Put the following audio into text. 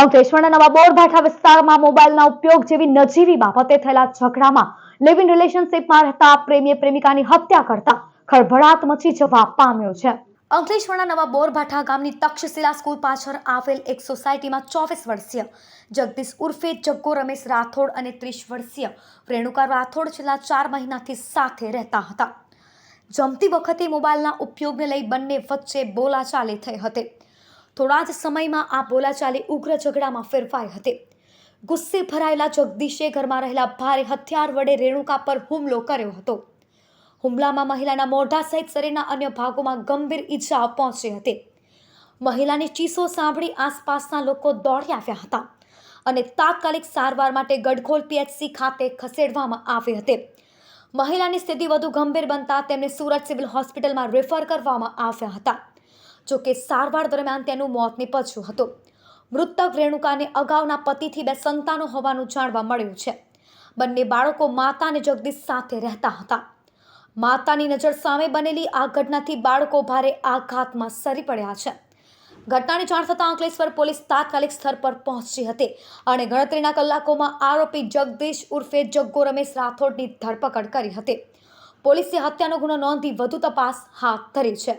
અંકલેશ્વરના નવા બોરભાઠા વિસ્તારમાં મોબાઈલના ઉપયોગ જેવી નજીવી બાબતે થયેલા ઝઘડામાં લિવ ઇન રિલેશનશીપમાં રહેતા પ્રેમીએ પ્રેમિકાની હત્યા કરતા ખળભળાટ મચી જવા પામ્યો છે। અંકલેશ્વરના નવા બોરભાઠા ગામની તક્ષશિલા સ્કૂલ પાછળ આવેલ એક સોસાયટીમાં 24 વર્ષીય જગદીશ ઉર્ફે જગ્ગો રમેશ રાઠોડ અને 30 વર્ષીય રેણુકા રાઠોડ છેલ્લા 4 મહિનાથી સાથે રહેતા હતા। જમતી વખતે મોબાઈલના ઉપયોગને લઈ બંને વચ્ચે બોલાચાલી થઈ હતી। થોડા જ સમયમાં આ બોલાચાલી ઉગ્ર ઝઘડામાં ફેરવાઈ હતી। ગુસ્સે ભરાયેલા જગદીશે ઘરમાં રહેલા ભારે હથિયાર વડે રેણુકા પર હુમલો કર્યો હતો। હુમલામાં મહિલાના મોઢા સહિત શરીરના અન્ય ભાગોમાં ગંભીર ઈજાઓ પહોંચી હતી। મહિલાની ચીસો સાંભળી આસપાસના લોકો દોડી આવ્યા હતા અને તાત્કાલિક સારવાર માટે ગડખોલ પીએચસી ખાતે ખસેડવામાં આવી હતી। મહિલાની સ્થિતિ વધુ ગંભીર બનતા તેમને સુરત સિવિલ હોસ્પિટલમાં રેફર કરવામાં આવ્યા હતા। જોકે સારવાર દરમિયાન તેનું મોત નીપજ્યું હતું। મૃતક રેણુકાને અગાઉના પતિથી 2 સંતાનો હોવાનું જાણવા મળ્યું છે। બંને બાળકો માતા અને જગદીશ સાથે રહેતા હતા। માતાની નજર સામે બનેલી આ ઘટનાથી બાળકો ભારે આઘાતમાં સરી પડ્યા છે। ઘટનાની જાણ થતાં અંકલેશ્વર પોલીસ તાત્કાલિક સ્થળ પર પહોંચી હતી અને ગણતરીના કલાકોમાં આરોપી જગદીશ ઉર્ફે જગ્ગો રમેશ રાઠોડની ધરપકડ કરી હતી। પોલીસે હત્યાનો ગુનો નોંધી વધુ તપાસ હાથ ધરી છે।